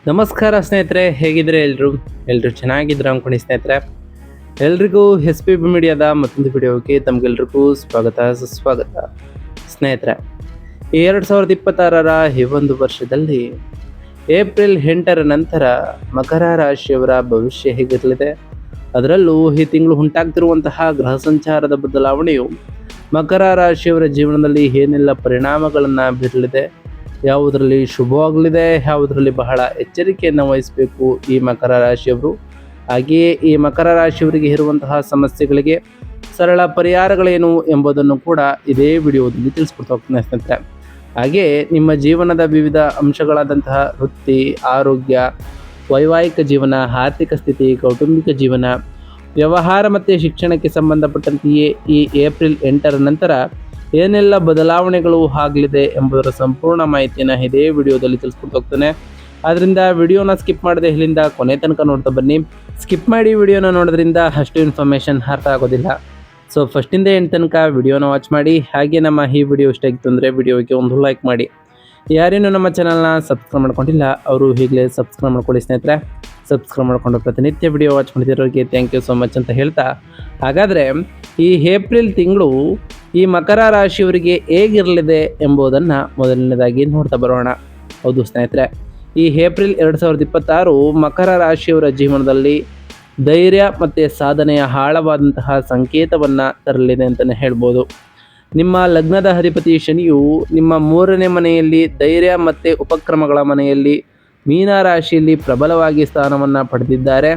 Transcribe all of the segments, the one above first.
ನಮಸ್ಕಾರ ಸ್ನೇಹಿತರೆ, ಹೇಗಿದ್ರೆ ಎಲ್ಲರೂ ಚೆನ್ನಾಗಿದ್ರು ಅನ್ಕೊಂಡು ಸ್ನೇಹಿತರೆ. ಎಲ್ರಿಗೂ ಎಸ್ ಪಿ ಬಿ ಮೀಡಿಯಾದ ಮತ್ತೊಂದು ವಿಡಿಯೋಗೆ ತಮಗೆಲ್ರಿಗೂ ಸ್ವಾಗತ ಸುಸ್ವಾಗತ. ಸ್ನೇಹಿತರೆ, 2026ರ ಈ ಒಂದು ವರ್ಷದಲ್ಲಿ ಏಪ್ರಿಲ್ 8ರ ನಂತರ ಮಕರ ರಾಶಿಯವರ ಭವಿಷ್ಯ ಹೇಗಿರಲಿದೆ, ಅದರಲ್ಲೂ ಈ ತಿಂಗಳು ಉಂಟಾಗ್ತಿರುವಂತಹ ಗ್ರಹ ಸಂಚಾರದ ಬದಲಾವಣೆಯು ಮಕರ ರಾಶಿಯವರ ಜೀವನದಲ್ಲಿ ಏನೆಲ್ಲ ಪರಿಣಾಮಗಳನ್ನು ಬೀರಲಿದೆ, ಯಾವುದರಲ್ಲಿ ಶುಭವಾಗಲಿದೆ, ಯಾವುದರಲ್ಲಿ ಬಹಳ ಎಚ್ಚರಿಕೆಯನ್ನು ವಹಿಸಬೇಕು ಈ ಮಕರ ರಾಶಿಯವರು, ಹಾಗೆಯೇ ಈ ಮಕರ ರಾಶಿಯವರಿಗೆ ಇರುವಂತಹ ಸಮಸ್ಯೆಗಳಿಗೆ ಸರಳ ಪರಿಹಾರಗಳೇನು ಎಂಬುದನ್ನು ಕೂಡ ಇದೇ ವಿಡಿಯೋದಲ್ಲಿ ತಿಳಿಸ್ಕೊಡ್ತಾ ಹೋಗ್ತೀನಿ ಸ್ನೇಹಿತರೆ. ಹಾಗೆ ನಿಮ್ಮ ಜೀವನದ ವಿವಿಧ ಅಂಶಗಳಾದಂತಹ ವೃತ್ತಿ, ಆರೋಗ್ಯ, ವೈವಾಹಿಕ ಜೀವನ, ಆರ್ಥಿಕ ಸ್ಥಿತಿ, ಕೌಟುಂಬಿಕ ಜೀವನ, ವ್ಯವಹಾರ ಮತ್ತು ಶಿಕ್ಷಣಕ್ಕೆ ಸಂಬಂಧಪಟ್ಟಂತೆಯೇ ಈ ಏಪ್ರಿಲ್ 8ರ ನಂತರ ಏನೆಲ್ಲ ಬದಲಾವಣೆಗಳು ಆಗಲಿದೆ ಎಂಬುದರ ಸಂಪೂರ್ಣ ಮಾಹಿತಿಯನ್ನು ಇದೇ ವಿಡಿಯೋದಲ್ಲಿ ತಿಳಿಸ್ಕೊಡ್ತಾ ಹೋಗ್ತಾನೆ. ಆದ್ದರಿಂದ ವಿಡಿಯೋನ ಸ್ಕಿಪ್ ಮಾಡದೆ ಇಲ್ಲಿಂದ ಕೊನೆ ತನಕ ನೋಡ್ತಾ ಬನ್ನಿ. ಸ್ಕಿಪ್ ಮಾಡಿ ವಿಡಿಯೋನ ನೋಡೋದ್ರಿಂದ ಅಷ್ಟು ಇನ್ಫಾರ್ಮೇಷನ್ ಅರ್ಥ ಆಗೋದಿಲ್ಲ. ಸೊ ಫಸ್ಟಿಂದ ಎಂಡ್ ತನಕ ವಿಡಿಯೋನ ವಾಚ್ ಮಾಡಿ. ಹಾಗೆ ನಮ್ಮ ಈ ವಿಡಿಯೋ ಇಷ್ಟ ಆಗಿತ್ತು ಅಂದರೆ ವಿಡಿಯೋಗೆ ಒಂದು ಲೈಕ್ ಮಾಡಿ. ಯಾರೇನು ನಮ್ಮ ಚಾನಲ್ನ ಸಬ್ಸ್ಕ್ರೈಬ್ ಮಾಡ್ಕೊಂಡಿಲ್ಲ ಅವರು ಈಗಲೇ ಸಬ್ಸ್ಕ್ರೈಬ್ ಮಾಡ್ಕೊಳ್ಳಿ ಸ್ನೇಹಿತರೆ. ಸಬ್ಸ್ಕ್ರೈಬ್ ಮಾಡ್ಕೊಂಡು ಪ್ರತಿನಿತ್ಯ ವಿಡಿಯೋ ವಾಚ್ ಮಾಡಿರೋರಿಗೆ ಥ್ಯಾಂಕ್ ಯು ಸೋ ಮಚ್ ಅಂತ ಹೇಳ್ತಾ, ಹಾಗಾದರೆ ಈ ಏಪ್ರಿಲ್ ತಿಂಗಳು ಈ ಮಕರ ರಾಶಿಯವರಿಗೆ ಹೇಗಿರಲಿದೆ ಎಂಬುದನ್ನು ಮೊದಲನೇದಾಗಿ ನೋಡ್ತಾ ಬರೋಣ. ಹೌದು ಸ್ನೇಹಿತರೆ, ಈ ಏಪ್ರಿಲ್ 2026 ಮಕರ ರಾಶಿಯವರ ಜೀವನದಲ್ಲಿ ಧೈರ್ಯ ಮತ್ತು ಸಾಧನೆಯ ಆಳವಾದಂತಹ ಸಂಕೇತವನ್ನು ತರಲಿದೆ ಅಂತಲೇ ಹೇಳ್ಬೋದು. ನಿಮ್ಮ ಲಗ್ನದ ಅಧಿಪತಿ ಶನಿಯು ನಿಮ್ಮ 3ನೇ ಮನೆಯಲ್ಲಿ ಧೈರ್ಯ ಮತ್ತು ಉಪಕ್ರಮಗಳ ಮನೆಯಲ್ಲಿ ಮೀನ ರಾಶಿಯಲ್ಲಿ ಪ್ರಬಲವಾಗಿ ಸ್ಥಾನವನ್ನು ಪಡೆದಿದ್ದಾರೆ.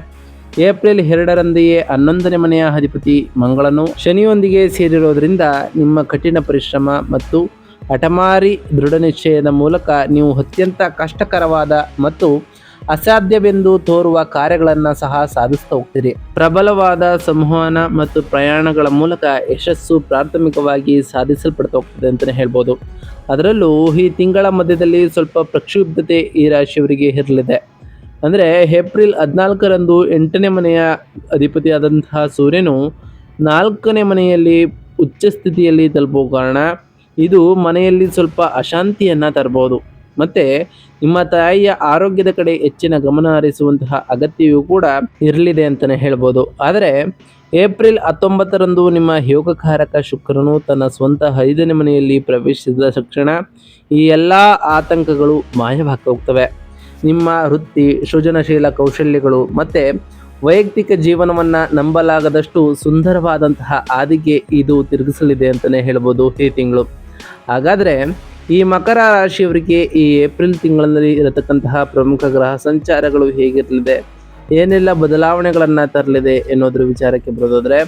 ಏಪ್ರಿಲ್ 2ರಂದೆಯೇ 11ನೇ ಮನೆಯ ಅಧಿಪತಿ ಮಂಗಳನು ಶನಿಯೊಂದಿಗೆ ಸೇರಿರೋದ್ರಿಂದ ನಿಮ್ಮ ಕಠಿಣ ಪರಿಶ್ರಮ ಮತ್ತು ಹಠಮಾರಿ ದೃಢ ನಿಶ್ಚಯದ ಮೂಲಕ ನೀವು ಅತ್ಯಂತ ಕಷ್ಟಕರವಾದ ಮತ್ತು ಅಸಾಧ್ಯವೆಂದು ತೋರುವ ಕಾರ್ಯಗಳನ್ನು ಸಹ ಸಾಧಿಸ್ತಾ ಹೋಗ್ತೀರಿ. ಪ್ರಬಲವಾದ ಸಂವಹನ ಮತ್ತು ಪ್ರಯಾಣಗಳ ಮೂಲಕ ಯಶಸ್ಸು ಪ್ರಾಥಮಿಕವಾಗಿ ಸಾಧಿಸಲ್ಪಡ್ತಾ ಹೋಗ್ತದೆ ಅಂತಲೇ ಹೇಳ್ಬೋದು. ಅದರಲ್ಲೂ ಈ ತಿಂಗಳ ಮಧ್ಯದಲ್ಲಿ ಸ್ವಲ್ಪ ಪ್ರಕ್ಷುಬ್ಧತೆ ಈ ರಾಶಿಯವರಿಗೆ ಇರಲಿದೆ. ಅಂದರೆ ಏಪ್ರಿಲ್ 14ರಂದು 8ನೇ ಮನೆಯ ಅಧಿಪತಿಯಾದಂತಹ ಸೂರ್ಯನು 4ನೇ ಮನೆಯಲ್ಲಿ ಉಚ್ಚ ಸ್ಥಿತಿಯಲ್ಲಿ ತಲುಪುವ ಕಾರಣ ಇದು ಮನೆಯಲ್ಲಿ ಸ್ವಲ್ಪ ಅಶಾಂತಿಯನ್ನು ತರಬಹುದು ಮತ್ತು ನಿಮ್ಮ ತಾಯಿಯ ಆರೋಗ್ಯದ ಕಡೆ ಹೆಚ್ಚಿನ ಗಮನ ಹರಿಸುವಂತಹ ಅಗತ್ಯವೂ ಕೂಡ ಇರಲಿದೆ ಅಂತಲೇ ಹೇಳ್ಬೋದು. ಆದರೆ ಏಪ್ರಿಲ್ 19ರಂದು ನಿಮ್ಮ ಯೋಗಕಾರಕ ಶುಕ್ರನು ತನ್ನ ಸ್ವಂತ 5ನೇ ಮನೆಯಲ್ಲಿ ಪ್ರವೇಶಿಸಿದ ತಕ್ಷಣ ಈ ಎಲ್ಲ ಆತಂಕಗಳು ಮಾಯವಾಗ್ತಾ ಹೋಗ್ತವೆ. ನಿಮ್ಮ ವೃತ್ತಿ, ಸೃಜನಶೀಲ ಕೌಶಲ್ಯಗಳು ಮತ್ತು ವೈಯಕ್ತಿಕ ಜೀವನವನ್ನು ನಂಬಲಾಗದಷ್ಟು ಸುಂದರವಾದಂತಹ ಹಾದಿಗೆ ಇದು ತಿರುಗಿಸಲಿದೆ ಅಂತಲೇ ಹೇಳ್ಬೋದು ಈ ತಿಂಗಳು. ಹಾಗಾದರೆ ಈ ಮಕರ ರಾಶಿಯವರಿಗೆ ಈ ಏಪ್ರಿಲ್ ತಿಂಗಳಲ್ಲಿ ಇರತಕ್ಕಂತಹ ಪ್ರಮುಖ ಗ್ರಹ ಸಂಚಾರಗಳು ಹೇಗಿರಲಿದೆ, ಏನೆಲ್ಲ ಬದಲಾವಣೆಗಳನ್ನು ತರಲಿದೆ ಎನ್ನುವುದರ ವಿಚಾರಕ್ಕೆ ಬರೋದಾದರೆ,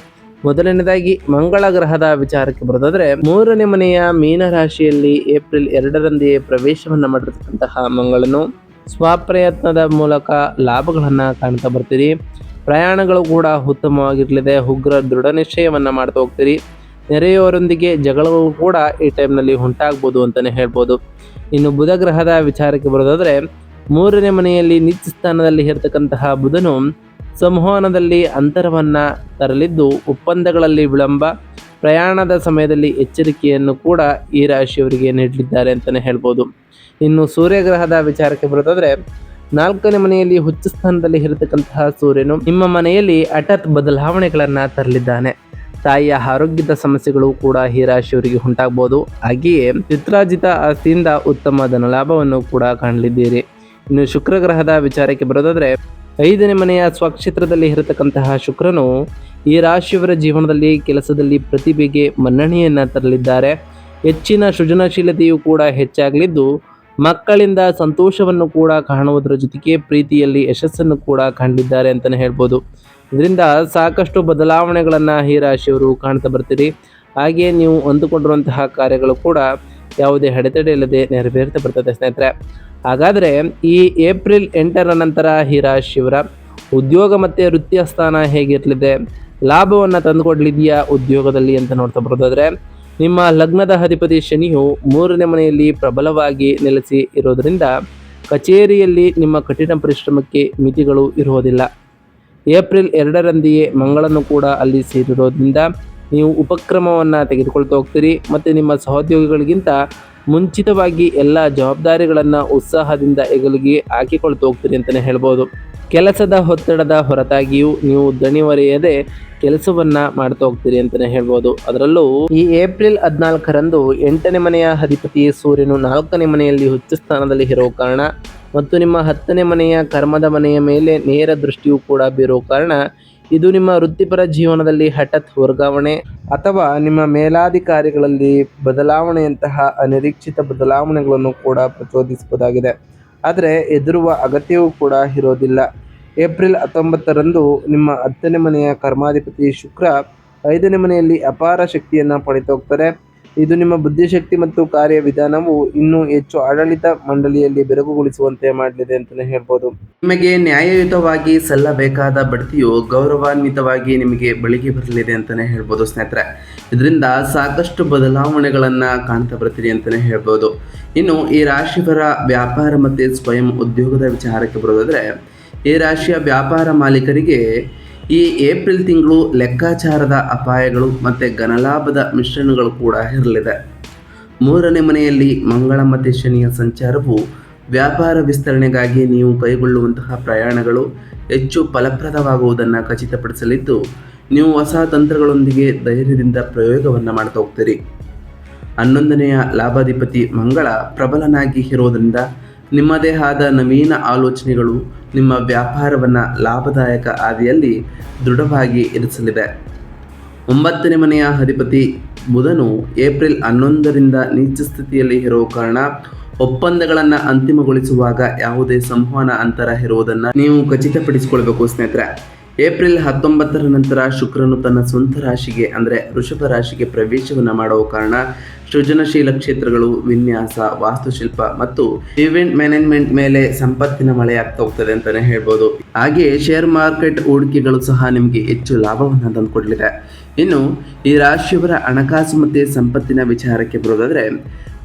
ಮೊದಲನೇದಾಗಿ ಮಂಗಳ ಗ್ರಹದ ವಿಚಾರಕ್ಕೆ ಬರೋದಾದರೆ 3ನೇ ಮನೆಯ ಮೀನ ರಾಶಿಯಲ್ಲಿ ಏಪ್ರಿಲ್ 2ರಂದೇ ಪ್ರವೇಶವನ್ನು ಮಾಡಿರ್ತಕ್ಕಂತಹ ಮಂಗಳನು ಸ್ವಪ್ರಯತ್ನದ ಮೂಲಕ ಲಾಭಗಳನ್ನು ಕಾಣ್ತಾ ಬರ್ತೀರಿ. ಪ್ರಯಾಣಗಳು ಕೂಡ ಉತ್ತಮವಾಗಿರಲಿದೆ. ಉಗ್ರ ದೃಢ ನಿಶ್ಚಯವನ್ನು ಮಾಡ್ತಾ ಹೋಗ್ತೀರಿ. ನೆರೆಯವರೊಂದಿಗೆ ಜಗಳಗಳು ಕೂಡ ಈ ಟೈಮ್ನಲ್ಲಿ ಉಂಟಾಗ್ಬೋದು ಅಂತಲೇ ಹೇಳ್ಬೋದು. ಇನ್ನು ಬುಧ ಗ್ರಹದ ವಿಚಾರಕ್ಕೆ ಬರೋದಾದರೆ 3ನೇ ಮನೆಯಲ್ಲಿ ನೀಚ ಸ್ಥಾನದಲ್ಲಿ ಇರತಕ್ಕಂತಹ ಬುಧನು ಸಂವಹನದಲ್ಲಿ ಅಂತರವನ್ನು ತರಲಿದ್ದು ಒಪ್ಪಂದಗಳಲ್ಲಿ ವಿಳಂಬ, ಪ್ರಯಾಣದ ಸಮಯದಲ್ಲಿ ಎಚ್ಚರಿಕೆಯನ್ನು ಕೂಡ ಈ ರಾಶಿಯವರಿಗೆ ನೀಡಲಿದ್ದಾರೆ ಅಂತಲೇ ಹೇಳ್ಬೋದು. ಇನ್ನು ಸೂರ್ಯಗ್ರಹದ ವಿಚಾರಕ್ಕೆ ಬರೋದಾದರೆ 4ನೇ ಮನೆಯಲ್ಲಿ ಉಚ್ಚ ಸ್ಥಾನದಲ್ಲಿ ಇರತಕ್ಕಂತಹ ಸೂರ್ಯನು ನಿಮ್ಮ ಮನೆಯಲ್ಲಿ ಹಠಾತ್ ಬದಲಾವಣೆಗಳನ್ನು ತರಲಿದ್ದಾನೆ. ತಾಯಿಯ ಆರೋಗ್ಯದ ಸಮಸ್ಯೆಗಳು ಕೂಡ ಈ ರಾಶಿಯವರಿಗೆ ಉಂಟಾಗಬಹುದು. ಹಾಗೆಯೇ ಪಿತ್ರಾರ್ಜಿತ ಆಸ್ತಿಯಿಂದ ಉತ್ತಮ ಧನಲಾಭವನ್ನು ಕೂಡ ಕಾಣಲಿದ್ದೀರಿ. ಇನ್ನು ಶುಕ್ರಗ್ರಹದ ವಿಚಾರಕ್ಕೆ ಬರೋದಾದರೆ 5ನೇ ಮನೆಯ ಸ್ವಕ್ಷೇತ್ರದಲ್ಲಿ ಇರತಕ್ಕಂತಹ ಶುಕ್ರನು ಈ ರಾಶಿಯವರ ಜೀವನದಲ್ಲಿ ಕೆಲಸದಲ್ಲಿ ಪ್ರತಿಭೆಗೆ ಮನ್ನಣೆಯನ್ನು ತರಲಿದ್ದಾರೆ. ಹೆಚ್ಚಿನ ಸೃಜನಶೀಲತೆಯು ಕೂಡ ಹೆಚ್ಚಾಗಲಿದ್ದು ಮಕ್ಕಳಿಂದ ಸಂತೋಷವನ್ನು ಕೂಡ ಕಾಣುವುದರ ಜೊತೆಗೆ ಪ್ರೀತಿಯಲ್ಲಿ ಯಶಸ್ಸನ್ನು ಕೂಡ ಕಾಣಲಿದ್ದಾರೆ ಅಂತಲೇ ಹೇಳ್ಬೋದು. ಇದರಿಂದ ಸಾಕಷ್ಟು ಬದಲಾವಣೆಗಳನ್ನು ಈ ರಾಶಿಯವರು ಕಾಣ್ತಾ ಬರ್ತೀರಿ. ಹಾಗೆಯೇ ನೀವು ಅಂದುಕೊಂಡಿರುವಂತಹ ಕಾರ್ಯಗಳು ಕೂಡ ಯಾವುದೇ ಅಡೆತಡೆ ಇಲ್ಲದೆ ನೆರವೇರ್ತಾ ಬರ್ತದೆ ಸ್ನೇಹಿತರೆ. ಹಾಗಾದರೆ ಈ ಏಪ್ರಿಲ್ 8ರ ನಂತರ ಈ ರಾಶಿಯವರ ಉದ್ಯೋಗ ಮತ್ತು ವೃತ್ತಿಯ ಸ್ಥಾನ ಹೇಗಿರಲಿದೆ, ಲಾಭವನ್ನು ತಂದುಕೊಡ್ಲಿದೆಯಾ ಉದ್ಯೋಗದಲ್ಲಿ ಅಂತ ನೋಡ್ತಾ ಬರೋದಾದರೆ, ನಿಮ್ಮ ಲಗ್ನದ ಅಧಿಪತಿ ಶನಿಯು 3ನೇ ಮನೆಯಲ್ಲಿ ಪ್ರಬಲವಾಗಿ ನೆಲೆಸಿ ಇರೋದರಿಂದ ಕಚೇರಿಯಲ್ಲಿ ನಿಮ್ಮ ಕಠಿಣ ಪರಿಶ್ರಮಕ್ಕೆ ಮಿತಿಗಳು ಇರುವುದಿಲ್ಲ. ಏಪ್ರಿಲ್ 2ರಂದೆಯೇ ಮಂಗಳನು ಕೂಡ ಅಲ್ಲಿ ಸೇರಿರೋದ್ರಿಂದ ನೀವು ಉಪಕ್ರಮವನ್ನು ತೆಗೆದುಕೊಳ್ತಾ ಹೋಗ್ತೀರಿ ಮತ್ತು ನಿಮ್ಮ ಸಹೋದ್ಯೋಗಿಗಳಿಗಿಂತ ಮುಂಚಿತವಾಗಿ ಎಲ್ಲ ಜವಾಬ್ದಾರಿಗಳನ್ನು ಉತ್ಸಾಹದಿಂದ ಹೆಗಲಿಗೆ ಹಾಕಿಕೊಳ್ತಾ ಹೋಗ್ತೀರಿ ಅಂತಲೇ ಹೇಳ್ಬೋದು. ಕೆಲಸದ ಒತ್ತಡದ ಹೊರತಾಗಿಯೂ ನೀವು ದಣಿವರಿಯದೆ ಕೆಲಸವನ್ನು ಮಾಡ್ತಾ ಹೋಗ್ತೀರಿ ಅಂತಲೇ ಹೇಳ್ಬೋದು. ಅದರಲ್ಲೂ ಈ ಏಪ್ರಿಲ್ 14ರಂದು 8ನೇ ಮನೆಯ ಅಧಿಪತಿ ಸೂರ್ಯನು 4ನೇ ಮನೆಯಲ್ಲಿ ಉಚ್ಚ ಸ್ಥಾನದಲ್ಲಿ ಇರೋ ಕಾರಣ ಮತ್ತು ನಿಮ್ಮ 10ನೇ ಮನೆಯ ಕರ್ಮದ ಮನೆಯ ಮೇಲೆ ನೇರ ದೃಷ್ಟಿಯೂ ಕೂಡ ಬೀರೋ ಕಾರಣ ಇದು ನಿಮ್ಮ ವೃತ್ತಿಪರ ಜೀವನದಲ್ಲಿ ಹಠಾತ್ ವರ್ಗಾವಣೆ ಅಥವಾ ನಿಮ್ಮ ಮೇಲಾಧಿಕಾರಿಗಳಲ್ಲಿ ಬದಲಾವಣೆಯಂತಹ ಅನಿರೀಕ್ಷಿತ ಬದಲಾವಣೆಗಳನ್ನು ಕೂಡ ಪ್ರಚೋದಿಸಬಹುದಾಗಿದೆ. ಆದರೆ ಹೆದರುವ ಅಗತ್ಯವೂ ಕೂಡ ಇರೋದಿಲ್ಲ. ಏಪ್ರಿಲ್ 19ರಂದು ನಿಮ್ಮ 10ನೇ ಮನೆಯ ಕರ್ಮಾಧಿಪತಿ ಶುಕ್ರ 5ನೇ ಮನೆಯಲ್ಲಿ ಅಪಾರ ಶಕ್ತಿಯನ್ನು ಪಡಿತಾ ಹೋಗ್ತಾರೆ. ಇದು ನಿಮ್ಮ ಬುದ್ಧಿಶಕ್ತಿ ಮತ್ತು ಕಾರ್ಯವಿಧಾನವು ಇನ್ನೂ ಹೆಚ್ಚು ಆಡಳಿತ ಮಂಡಳಿಯಲ್ಲಿ ಬೆರಗುಗೊಳಿಸುವಂತೆ ಮಾಡಲಿದೆ ಅಂತಲೇ ಹೇಳ್ಬೋದು. ನಿಮಗೆ ನ್ಯಾಯಯುತವಾಗಿ ಸಲ್ಲಬೇಕಾದ ಬಡ್ತಿಯು ಗೌರವಾನ್ವಿತವಾಗಿ ನಿಮಗೆ ಬಳಿಗೆ ಬರಲಿದೆ ಅಂತಲೇ ಹೇಳ್ಬೋದು ಸ್ನೇಹಿತರೆ. ಇದರಿಂದ ಸಾಕಷ್ಟು ಬದಲಾವಣೆಗಳನ್ನು ಕಾಣ್ತಾ ಬರ್ತೀರಿ ಅಂತಲೇ ಹೇಳ್ಬೋದು. ಇನ್ನು ಈ ರಾಶಿಯವರ ವ್ಯಾಪಾರ ಮತ್ತು ಸ್ವಯಂ ಉದ್ಯೋಗದ ವಿಚಾರಕ್ಕೆ ಬರೋದಾದರೆ, ಈ ರಾಶಿಯ ವ್ಯಾಪಾರ ಮಾಲೀಕರಿಗೆ ಈ ಏಪ್ರಿಲ್ ತಿಂಗಳು ಲೆಕ್ಕಾಚಾರದ ಅಪಾಯಗಳು ಮತ್ತು ಘನಲಾಭದ ಮಿಶ್ರಣಗಳು ಕೂಡ ಇರಲಿದೆ. 3ನೇ ಮನೆಯಲ್ಲಿ ಮಂಗಳ ಮತ್ತು ಶನಿಯ ಸಂಚಾರವು ವ್ಯಾಪಾರ ವಿಸ್ತರಣೆಗಾಗಿ ನೀವು ಕೈಗೊಳ್ಳುವಂತಹ ಪ್ರಯಾಣಗಳು ಹೆಚ್ಚು ಫಲಪ್ರದವಾಗುವುದನ್ನು ಖಚಿತಪಡಿಸಲಿದ್ದು, ನೀವು ಹೊಸ ತಂತ್ರಗಳೊಂದಿಗೆ ಧೈರ್ಯದಿಂದ ಪ್ರಯೋಗವನ್ನು ಮಾಡ್ತಾ ಹೋಗ್ತೀರಿ. 11ನೆಯ ಲಾಭಾಧಿಪತಿ ಮಂಗಳ ಪ್ರಬಲನಾಗಿ ಇರೋದರಿಂದ ನಿಮ್ಮದೇ ಆದ ನವೀನ ಆಲೋಚನೆಗಳು ನಿಮ್ಮ ವ್ಯಾಪಾರವನ್ನು ಲಾಭದಾಯಕ ಹಾದಿಯಲ್ಲಿ ದೃಢವಾಗಿ ಇರಿಸಲಿದೆ. 9ನೇ ಮನೆಯ ಅಧಿಪತಿ ಬುಧನು ಏಪ್ರಿಲ್ 11ರಿಂದ ನೀಚ ಸ್ಥಿತಿಯಲ್ಲಿ ಇರೋ ಕಾರಣ ಒಪ್ಪಂದಗಳನ್ನು ಅಂತಿಮಗೊಳಿಸುವಾಗ ಯಾವುದೇ ಸಂವಹನ ಅಂತರ ಇರುವುದನ್ನು ನೀವು ಖಚಿತಪಡಿಸಿಕೊಳ್ಬೇಕು ಸ್ನೇಹಿತರೆ. ಏಪ್ರಿಲ್ 19ರ ನಂತರ ಶುಕ್ರನು ತನ್ನ ಸ್ವಂತ ರಾಶಿಗೆ ಅಂದರೆ ವೃಷಭ ರಾಶಿಗೆ ಪ್ರವೇಶವನ್ನು ಮಾಡುವ ಕಾರಣ ಸೃಜನಶೀಲ ಕ್ಷೇತ್ರಗಳು, ವಿನ್ಯಾಸ, ವಾಸ್ತುಶಿಲ್ಪ ಮತ್ತು ಇವೆಂಟ್ ಮ್ಯಾನೇಜ್ಮೆಂಟ್ ಮೇಲೆ ಸಂಪತ್ತಿನ ಮಳೆ ಆಗ್ತಾ ಹೋಗ್ತದೆ ಅಂತಲೇ ಹೇಳ್ಬೋದು. ಹಾಗೆಯೇ ಶೇರ್ ಮಾರ್ಕೆಟ್ ಹೂಡಿಕೆಗಳು ಸಹ ನಿಮಗೆ ಹೆಚ್ಚು ಲಾಭವನ್ನು ತಂದುಕೊಡಲಿದೆ. ಇನ್ನು ಈ ರಾಶಿಯವರ ಹಣಕಾಸು ಮತ್ತು ಸಂಪತ್ತಿನ ವಿಚಾರಕ್ಕೆ ಬರೋದಾದರೆ,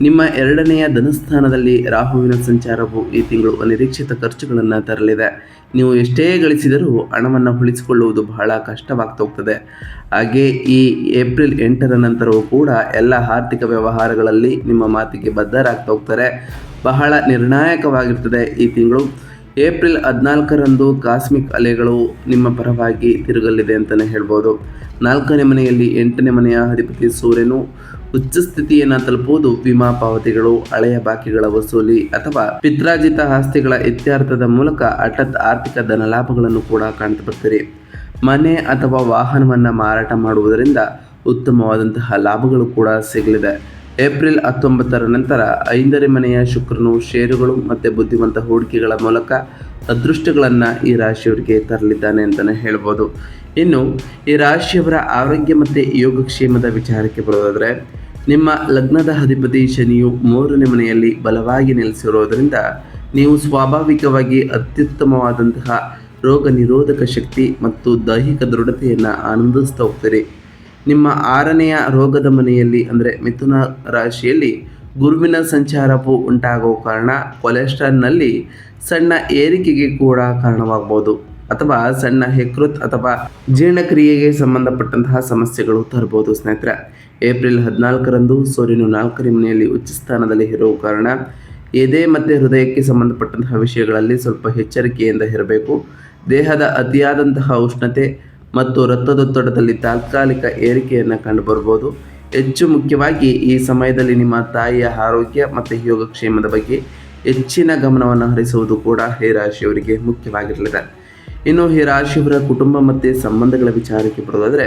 ನಿಮ್ಮ 2ನೇಯ ಧನಸ್ಥಾನದಲ್ಲಿ ರಾಹುವಿನ ಸಂಚಾರವು ಈ ತಿಂಗಳು ಅನಿರೀಕ್ಷಿತ ಖರ್ಚುಗಳನ್ನು ತರಲಿದೆ. ನೀವು ಎಷ್ಟೇ ಗಳಿಸಿದರೂ ಹಣವನ್ನು ಉಳಿಸಿಕೊಳ್ಳುವುದು ಬಹಳ ಕಷ್ಟವಾಗ್ತಾ ಹೋಗ್ತದೆ. ಹಾಗೆ ಈ ಏಪ್ರಿಲ್ 8ರ ನಂತರವೂ ಕೂಡ ಎಲ್ಲ ಆರ್ಥಿಕ ವ್ಯವಹಾರಗಳಲ್ಲಿ ನಿಮ್ಮ ಮಾತಿಗೆ ಬದ್ಧರಾಗ್ತಾ ಹೋಗ್ತಾರೆ. ಬಹಳ ನಿರ್ಣಾಯಕವಾಗಿರ್ತದೆ ಈ ತಿಂಗಳು. ಏಪ್ರಿಲ್ 14ರಂದು ಕಾಸ್ಮಿಕ್ ಅಲೆಗಳು ನಿಮ್ಮ ಪರವಾಗಿ ತಿರುಗಲಿದೆ ಅಂತಲೇ ಹೇಳ್ಬೋದು. 4ನೇ ಮನೆಯಲ್ಲಿ 8ನೇ ಮನೆಯ ಅಧಿಪತಿ ಸೂರ್ಯನು ಉಚ್ಚ ಸ್ಥಿತಿಯನ್ನು ತಲುಪುವುದು ವಿಮಾ ಪಾವತಿಗಳು, ಹಳೆಯ ಬಾಕಿಗಳ ವಸೂಲಿ ಅಥವಾ ಪಿತ್ರಾರ್ಜಿತ ಆಸ್ತಿಗಳ ಇತ್ಯರ್ಥದ ಮೂಲಕ ಹಠಾತ್ ಆರ್ಥಿಕ ಧನಲಾಭಗಳನ್ನು ಕೂಡ ಕಾಣ್ತಾ ಬರ್ತೀರಿ. ಮನೆ ಅಥವಾ ವಾಹನವನ್ನು ಮಾರಾಟ ಮಾಡುವುದರಿಂದ ಉತ್ತಮವಾದಂತಹ ಲಾಭಗಳು ಕೂಡ ಸಿಗಲಿದೆ. ಏಪ್ರಿಲ್ 19ರ ನಂತರ 5ನೇ ಮನೆಯ ಶುಕ್ರನು ಷೇರುಗಳು ಮತ್ತು ಬುದ್ಧಿವಂತ ಹೂಡಿಕೆಗಳ ಮೂಲಕ ಅದೃಷ್ಟಗಳನ್ನು ಈ ರಾಶಿಯವರಿಗೆ ತರಲಿದ್ದಾನೆ ಅಂತಲೇ ಹೇಳ್ಬೋದು. ಇನ್ನು ಈ ರಾಶಿಯವರ ಆರೋಗ್ಯ ಮತ್ತು ಯೋಗಕ್ಷೇಮದ ವಿಚಾರಕ್ಕೆ ಬರೋದಾದರೆ, ನಿಮ್ಮ ಲಗ್ನದ ಅಧಿಪತಿ ಶನಿಯು 3ನೇ ಮನೆಯಲ್ಲಿ ಬಲವಾಗಿ ನೆಲೆಸಿರೋದರಿಂದ ನೀವು ಸ್ವಾಭಾವಿಕವಾಗಿ ಅತ್ಯುತ್ತಮವಾದಂತಹ ರೋಗ ನಿರೋಧಕ ಶಕ್ತಿ ಮತ್ತು ದೈಹಿಕ ದೃಢತೆಯನ್ನು ಆನಂದಿಸ್ತಾ ಹೋಗ್ತೀರಿ. ನಿಮ್ಮ 6ನೇಯ ರೋಗದ ಮನೆಯಲ್ಲಿ ಅಂದರೆ ಮಿಥುನ ರಾಶಿಯಲ್ಲಿ ಗುರುವಿನ ಸಂಚಾರವು ಉಂಟಾಗುವ ಕಾರಣ ಕೊಲೆಸ್ಟ್ರಾಲ್ನಲ್ಲಿ ಸಣ್ಣ ಏರಿಕೆಗೆ ಕೂಡ ಕಾರಣವಾಗಬಹುದು ಅಥವಾ ಸಣ್ಣ ಯಕೃತ್ ಅಥವಾ ಜೀರ್ಣಕ್ರಿಯೆಗೆ ಸಂಬಂಧಪಟ್ಟಂತಹ ಸಮಸ್ಯೆಗಳು ತರಬಹುದು ಸ್ನೇಹಿತರೆ. ಏಪ್ರಿಲ್ 14ರಂದು ಸೂರ್ಯನು 4ನೇ ಮನೆಯಲ್ಲಿ ಉಚ್ಚ ಸ್ಥಾನದಲ್ಲಿ ಇರುವ ಕಾರಣ ಎದೆ ಮತ್ತು ಹೃದಯಕ್ಕೆ ಸಂಬಂಧಪಟ್ಟಂತಹ ವಿಷಯಗಳಲ್ಲಿ ಸ್ವಲ್ಪ ಎಚ್ಚರಿಕೆಯಿಂದ ಇರಬೇಕು. ದೇಹದ ಅತಿಯಾದಂತಹ ಉಷ್ಣತೆ ಮತ್ತು ರಕ್ತದೊತ್ತಡದಲ್ಲಿ ತಾತ್ಕಾಲಿಕ ಏರಿಕೆಯನ್ನು ಕಂಡುಬರ್ಬೋದು. ಹೆಚ್ಚು ಮುಖ್ಯವಾಗಿ ಈ ಸಮಯದಲ್ಲಿ ನಿಮ್ಮ ತಾಯಿಯ ಆರೋಗ್ಯ ಮತ್ತು ಯೋಗಕ್ಷೇಮದ ಬಗ್ಗೆ ಹೆಚ್ಚಿನ ಗಮನವನ್ನು ಹರಿಸುವುದು ಕೂಡ ಈ ರಾಶಿಯವರಿಗೆ ಮುಖ್ಯವಾಗಿರಲಿದೆ. ಇನ್ನು ಈ ರಾಶಿಯವರ ಕುಟುಂಬ ಮತ್ತು ಸಂಬಂಧಗಳ ವಿಚಾರಕ್ಕೆ ಬರೋದಾದರೆ,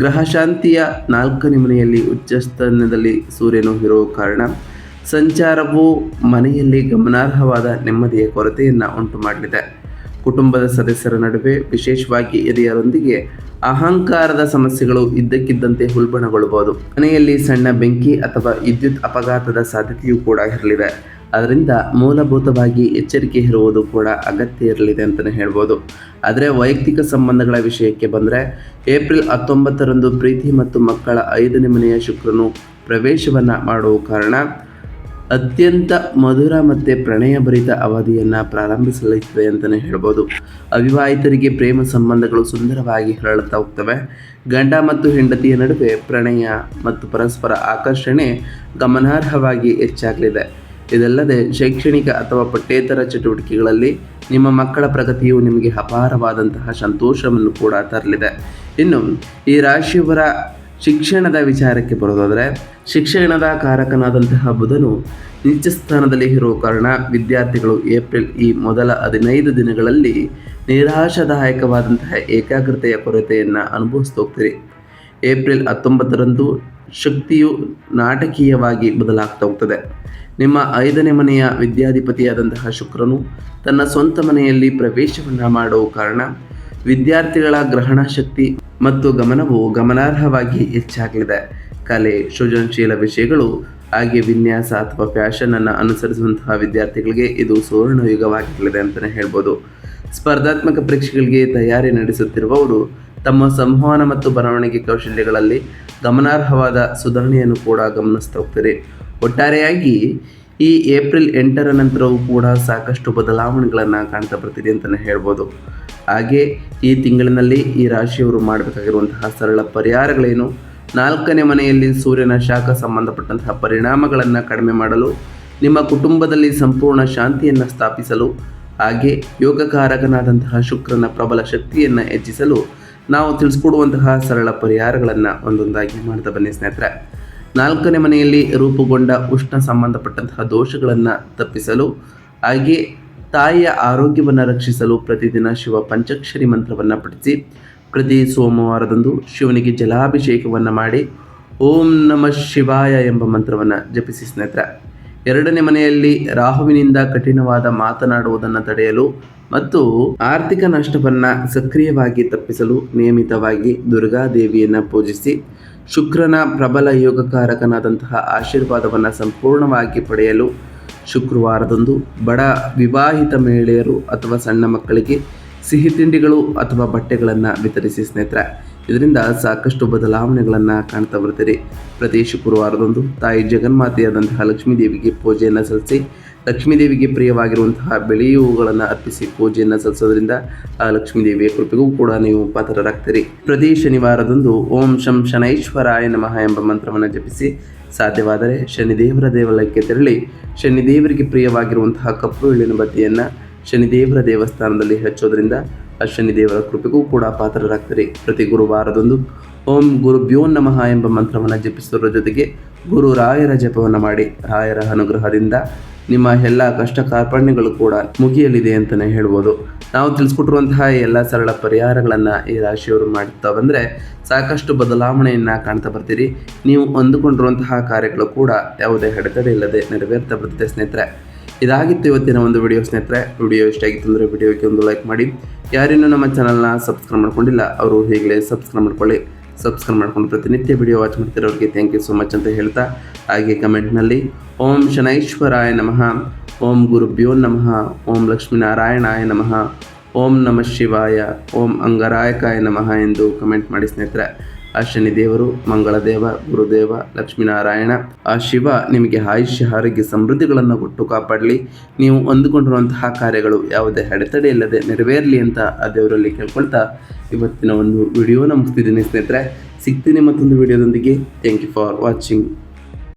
ಗ್ರಹಶಾಂತಿಯ 4ನೇ ಮನೆಯಲ್ಲಿ ಉಚ್ಚ ಸ್ಥಾನದಲ್ಲಿ ಸೂರ್ಯನು ಇರುವ ಕಾರಣ ಸಂಚಾರವು ಮನೆಯಲ್ಲಿ ಗಮನಾರ್ಹವಾದ ನೆಮ್ಮದಿಯ ಕೊರತೆಯನ್ನು ಉಂಟು ಮಾಡಲಿದೆ. ಕುಟುಂಬದ ಸದಸ್ಯರ ನಡುವೆ ವಿಶೇಷವಾಗಿ ಹಿರಿಯರೊಂದಿಗೆ ಅಹಂಕಾರದ ಸಮಸ್ಯೆಗಳು ಇದ್ದಕ್ಕಿದ್ದಂತೆ ಉಲ್ಬಣಗೊಳ್ಳಬಹುದು. ಮನೆಯಲ್ಲಿ ಸಣ್ಣ ಬೆಂಕಿ ಅಥವಾ ವಿದ್ಯುತ್ ಅಪಘಾತದ ಸಾಧ್ಯತೆಯೂ ಕೂಡ ಇರಲಿದೆ. ಅದರಿಂದ ಮೂಲಭೂತವಾಗಿ ಎಚ್ಚರಿಕೆ ಇರುವುದು ಕೂಡ ಅಗತ್ಯ ಇರಲಿದೆ ಅಂತಲೇ ಹೇಳ್ಬೋದು. ಆದರೆ ವೈಯಕ್ತಿಕ ಸಂಬಂಧಗಳ ವಿಷಯಕ್ಕೆ ಬಂದರೆ, ಏಪ್ರಿಲ್ 19ರಂದು ಪ್ರೀತಿ ಮತ್ತು ಮಕ್ಕಳ 5ನೇ ಮನೆಯ ಶುಕ್ರನು ಪ್ರವೇಶವನ್ನು ಮಾಡುವ ಕಾರಣ ಅತ್ಯಂತ ಮಧುರ ಮತ್ತು ಪ್ರಣಯಭರಿತ ಅವಧಿಯನ್ನು ಪ್ರಾರಂಭಿಸಲಿದೆ ಅಂತಲೇ ಹೇಳ್ಬೋದು. ಅವಿವಾಹಿತರಿಗೆ ಪ್ರೇಮ ಸಂಬಂಧಗಳು ಸುಂದರವಾಗಿ ಹರಳುತ್ತಾ ಹೋಗ್ತವೆ. ಗಂಡ ಮತ್ತು ಹೆಂಡತಿಯ ನಡುವೆ ಪ್ರಣಯ ಮತ್ತು ಪರಸ್ಪರ ಆಕರ್ಷಣೆ ಗಮನಾರ್ಹವಾಗಿ ಹೆಚ್ಚಾಗಲಿದೆ. ಇದಲ್ಲದೆ ಶೈಕ್ಷಣಿಕ ಅಥವಾ ಪಠ್ಯೇತರ ಚಟುವಟಿಕೆಗಳಲ್ಲಿ ನಿಮ್ಮ ಮಕ್ಕಳ ಪ್ರಗತಿಯು ನಿಮಗೆ ಅಪಾರವಾದಂತಹ ಸಂತೋಷವನ್ನು ಕೂಡ ತರಲಿದೆ. ಇನ್ನು ಈ ರಾಶಿಯವರ ಶಿಕ್ಷಣದ ವಿಚಾರಕ್ಕೆ ಬರೋದಾದರೆ, ಶಿಕ್ಷಣದ ಕಾರಕನಾದಂತಹ ಬುಧನು ನೀಚ ಸ್ಥಾನದಲ್ಲಿ ಇರುವ ಕಾರಣ ವಿದ್ಯಾರ್ಥಿಗಳು ಏಪ್ರಿಲ್ ಈ ಮೊದಲ 15 ದಿನಗಳಲ್ಲಿ ನಿರಾಶಾದಾಯಕವಾದಂತಹ ಏಕಾಗ್ರತೆಯ ಕೊರತೆಯನ್ನು ಅನುಭವಿಸ್ತಾ ಹೋಗ್ತೀರಿ. ಏಪ್ರಿಲ್ 19ರಂದು ಶಕ್ತಿಯು ನಾಟಕೀಯವಾಗಿ ಬದಲಾಗ್ತಾ ಹೋಗ್ತದೆ. ನಿಮ್ಮ 5ನೇ ಮನೆಯ ವಿದ್ಯಾಧಿಪತಿಯಾದಂತಹ ಶುಕ್ರನು ತನ್ನ ಸ್ವಂತ ಮನೆಯಲ್ಲಿ ಪ್ರವೇಶವನ್ನು ಮಾಡುವ ಕಾರಣ ವಿದ್ಯಾರ್ಥಿಗಳ ಗ್ರಹಣ ಶಕ್ತಿ ಮತ್ತು ಗಮನವು ಗಮನಾರ್ಹವಾಗಿ ಹೆಚ್ಚಾಗಲಿದೆ. ಕಲೆ, ಸೃಜನಶೀಲ ವಿಷಯಗಳು ಹಾಗೆ ವಿನ್ಯಾಸ ಅಥವಾ ಫ್ಯಾಷನನ್ನು ಅನುಸರಿಸುವಂತಹ ವಿದ್ಯಾರ್ಥಿಗಳಿಗೆ ಇದು ಸುವರ್ಣ ಯುಗವಾಗಿರಲಿದೆ ಅಂತಲೇ ಹೇಳ್ಬೋದು. ಸ್ಪರ್ಧಾತ್ಮಕ ಪರೀಕ್ಷೆಗಳಿಗೆ ತಯಾರಿ ನಡೆಸುತ್ತಿರುವವರು ತಮ್ಮ ಸಂವಹನ ಮತ್ತು ಬರವಣಿಗೆ ಕೌಶಲ್ಯಗಳಲ್ಲಿ ಗಮನಾರ್ಹವಾದ ಸುಧಾರಣೆಯನ್ನು ಕೂಡ ಗಮನಿಸ್ತಾ ಹೋಗ್ತಾರೆ. ಒಟ್ಟಾರೆಯಾಗಿ ಈ ಏಪ್ರಿಲ್ 8ರ ನಂತರವೂ ಕೂಡ ಸಾಕಷ್ಟು ಬದಲಾವಣೆಗಳನ್ನು ಕಾಣ್ತಾ ಬರ್ತಿದೆ ಅಂತಲೇ ಹೇಳ್ಬೋದು. ಹಾಗೆ ಈ ತಿಂಗಳಿನಲ್ಲಿ ಈ ರಾಶಿಯವರು ಮಾಡಬೇಕಾಗಿರುವಂತಹ ಸರಳ ಪರಿಹಾರಗಳೇನು? 4ನೇ ಮನೆಯಲ್ಲಿ ಸೂರ್ಯನ ಶಾಖ ಸಂಬಂಧಪಟ್ಟಂತಹ ಪರಿಣಾಮಗಳನ್ನು ಕಡಿಮೆ ಮಾಡಲು, ನಿಮ್ಮ ಕುಟುಂಬದಲ್ಲಿ ಸಂಪೂರ್ಣ ಶಾಂತಿಯನ್ನು ಸ್ಥಾಪಿಸಲು, ಹಾಗೆ ಯೋಗಕಾರಕನಾದಂತಹ ಶುಕ್ರನ ಪ್ರಬಲ ಶಕ್ತಿಯನ್ನು ಹೆಚ್ಚಿಸಲು ನಾವು ತಿಳಿಸ್ಕೊಡುವಂತಹ ಸರಳ ಪರಿಹಾರಗಳನ್ನು ಒಂದೊಂದಾಗಿ ಮಾಡ್ತಾ ಬನ್ನಿ ಸ್ನೇಹಿತರೆ. 4ನೇ ಮನೆಯಲ್ಲಿ ರೂಪುಗೊಂಡ ಉಷ್ಣ ಸಂಬಂಧಪಟ್ಟಂತಹ ದೋಷಗಳನ್ನು ತಪ್ಪಿಸಲು, ಹಾಗೆ ತಾಯಿಯ ಆರೋಗ್ಯವನ್ನು ರಕ್ಷಿಸಲು ಪ್ರತಿದಿನ ಶಿವ ಪಂಚಾಕ್ಷರಿ ಮಂತ್ರವನ್ನು ಪಠಿಸಿ ಪ್ರತಿ ಸೋಮವಾರದಂದು ಶಿವನಿಗೆ ಜಲಾಭಿಷೇಕವನ್ನು ಮಾಡಿ ಓಂ ನಮಃ ಶಿವಾಯ ಎಂಬ ಮಂತ್ರವನ್ನು ಜಪಿಸಿ ಸ್ನೇಹಿತರೆ. 2ನೇ ಮನೆಯಲ್ಲಿ ರಾಹುವಿನಿಂದ ಕಠಿಣವಾದ ಮಾತನಾಡುವುದನ್ನು ತಡೆಯಲು ಮತ್ತು ಆರ್ಥಿಕ ನಷ್ಟವನ್ನು ಸಕ್ರಿಯವಾಗಿ ತಪ್ಪಿಸಲು ನಿಯಮಿತವಾಗಿ ದುರ್ಗಾದೇವಿಯನ್ನು ಪೂಜಿಸಿ ಶುಕ್ರನ ಪ್ರಬಲ ಯೋಗಕಾರಕನಾದಂತಹ ಆಶೀರ್ವಾದವನ್ನು ಸಂಪೂರ್ಣವಾಗಿ ಪಡೆಯಲು ಶುಕ್ರವಾರದಂದು ಬಡ ವಿವಾಹಿತ ಮಹಿಳೆಯರು ಅಥವಾ ಸಣ್ಣ ಮಕ್ಕಳಿಗೆ ಸಿಹಿ ತಿಂಡಿಗಳು ಅಥವಾ ಬಟ್ಟೆಗಳನ್ನು ವಿತರಿಸಿ ಸ್ನೇಹಿತರೆ. ಇದರಿಂದ ಸಾಕಷ್ಟು ಬದಲಾವಣೆಗಳನ್ನು ಕಾಣ್ತಾ ಬರ್ತೀರಿ. ಪ್ರತಿ ಶುಕ್ರವಾರದಂದು ತಾಯಿ ಜಗನ್ಮಾತೆಯಾದಂತಹ ಲಕ್ಷ್ಮೀದೇವಿಗೆ ಪೂಜೆಯನ್ನು ಸಲ್ಲಿಸಿ ಲಕ್ಷ್ಮೀದೇವಿಗೆ ಪ್ರಿಯವಾಗಿರುವಂತಹ ಬಿಳಿ ಹೂವುಗಳನ್ನು ಅರ್ಪಿಸಿ ಪೂಜೆಯನ್ನು ಸಲ್ಲಿಸೋದ್ರಿಂದ ಆ ಲಕ್ಷ್ಮೀದೇವಿಯ ಕೃಪೆಗೂ ಕೂಡ ನೀವು ಪಾತ್ರರಾಗ್ತೀರಿ. ಪ್ರತಿ ಶನಿವಾರದಂದು ಓಂ ಶಂ ಶನೈಶ್ವರಾಯ ನಮಃ ಎಂಬ ಮಂತ್ರವನ್ನು ಜಪಿಸಿ ಸಾಧ್ಯವಾದರೆ ಶನಿದೇವರ ದೇವಾಲಯಕ್ಕೆ ತೆರಳಿ ಶನಿದೇವರಿಗೆ ಪ್ರಿಯವಾಗಿರುವಂತಹ ಕಪ್ಪು ಎಳ್ಳಿನ ಬತ್ತಿಯನ್ನು ಶನಿದೇವರ ದೇವಸ್ಥಾನದಲ್ಲಿ ಹಚ್ಚೋದ್ರಿಂದ ಆ ಶನಿದೇವರ ಕೃಪೆಗೂ ಕೂಡ ಪಾತ್ರರಾಗ್ತೀರಿ. ಪ್ರತಿ ಗುರುವಾರದಂದು ಓಂ ಗುರುಭ್ಯೋ ನಮಃ ಎಂಬ ಮಂತ್ರವನ್ನು ಜಪಿಸುವುದರ ಜೊತೆಗೆ ಗುರು ರಾಯರ ಜಪವನ್ನು ಮಾಡಿ ರಾಯರ ಅನುಗ್ರಹದಿಂದ ನಿಮ್ಮ ಎಲ್ಲ ಕಷ್ಟ ಕಾರ್ಪಣ್ಯಗಳು ಕೂಡ ಮುಗಿಯಲಿದೆ ಅಂತಲೇ ಹೇಳ್ಬೋದು. ನಾವು ತಿಳಿಸ್ಕೊಟ್ಟಿರುವಂತಹ ಎಲ್ಲ ಸರಳ ಪರಿಹಾರಗಳನ್ನು ಈ ರಾಶಿಯವರು ಮಾಡುತ್ತಾ ಬಂದರೆ ಸಾಕಷ್ಟು ಬದಲಾವಣೆಯನ್ನು ಕಾಣ್ತಾ ಬರ್ತೀರಿ. ನೀವು ಅಂದುಕೊಂಡಿರುವಂತಹ ಕಾರ್ಯಗಳು ಕೂಡ ಯಾವುದೇ ಅಡೆತಡೆ ಇಲ್ಲದೆ ನೆರವೇರ್ತಾ ಬರ್ತದೆ ಸ್ನೇಹಿತರೆ. ಇದಾಗಿತ್ತು ಇವತ್ತಿನ ಒಂದು ವಿಡಿಯೋ ಸ್ನೇಹಿತರೆ. ವಿಡಿಯೋ ಇಷ್ಟ ಆಗಿತ್ತು ಅಂದರೆ ವಿಡಿಯೋಕ್ಕೆ ಒಂದು ಲೈಕ್ ಮಾಡಿ. ಯಾರಿನ್ನೂ ನಮ್ಮ ಚಾನಲ್ನ ಸಬ್ಸ್ಕ್ರೈಬ್ ಮಾಡ್ಕೊಂಡಿಲ್ಲ ಅವರು ಈಗಲೇ ಸಬ್ಸ್ಕ್ರೈಬ್ ಮಾಡ್ಕೊಳ್ಳಿ. ಸಬ್ಸ್ಕ್ರೈಬ್ ಮಾಡ್ಕೊಂಡು ಪ್ರತಿನಿತ್ಯ ವಿಡಿಯೋ ವಾಚ್ ಮಾಡ್ತಿರೋರಿಗೆ ಥ್ಯಾಂಕ್ ಯು ಸೋ ಮಚ್ ಅಂತ ಹೇಳ್ತಾ, ಹಾಗೆ ಕಮೆಂಟ್ನಲ್ಲಿ ಓಂ ಶನೈಶ್ವರಾಯ ನಮಃ, ಓಂ ಗುರುಭ್ಯೋ ನಮಃ, ಓಂ ಲಕ್ಷ್ಮೀನಾರಾಯಣಾಯ ನಮಃ, ಓಂ ನಮಃ ಶಿವಾಯ, ಓಂ ಅಂಗರಾಯಕಾಯ ನಮಃ ಎಂದು ಕಮೆಂಟ್ ಮಾಡಿ ಸ್ನೇಹಿತರೆ. ಆ ಶನಿದೇವರು, ಮಂಗಳದೇವ, ಗುರುದೇವ, ಲಕ್ಷ್ಮೀನಾರಾಯಣ, ಆ ಶಿವ ನಿಮಗೆ ಆಯುಷ್ಯ ಆರೋಗ್ಯ ಸಮೃದ್ಧಿಗಳನ್ನು ಕೊಟ್ಟು ಕಾಪಾಡಲಿ. ನೀವು ಅಂದುಕೊಂಡಿರುವಂತಹ ಕಾರ್ಯಗಳು ಯಾವುದೇ ಅಡೆತಡೆ ಇಲ್ಲದೆ ನೆರವೇರಲಿ ಅಂತ ಆ ದೇವರಲ್ಲಿ ಕೇಳ್ಕೊಳ್ತಾ ಇವತ್ತಿನ ಒಂದು ವಿಡಿಯೋನ ಮುಗಿಸ್ತಿದ್ದೀನಿ ಸ್ನೇಹಿತರೆ. ಸಿಗ್ತೀನಿ ಮತ್ತೊಂದು ವಿಡಿಯೋದೊಂದಿಗೆ. Thank you for watching.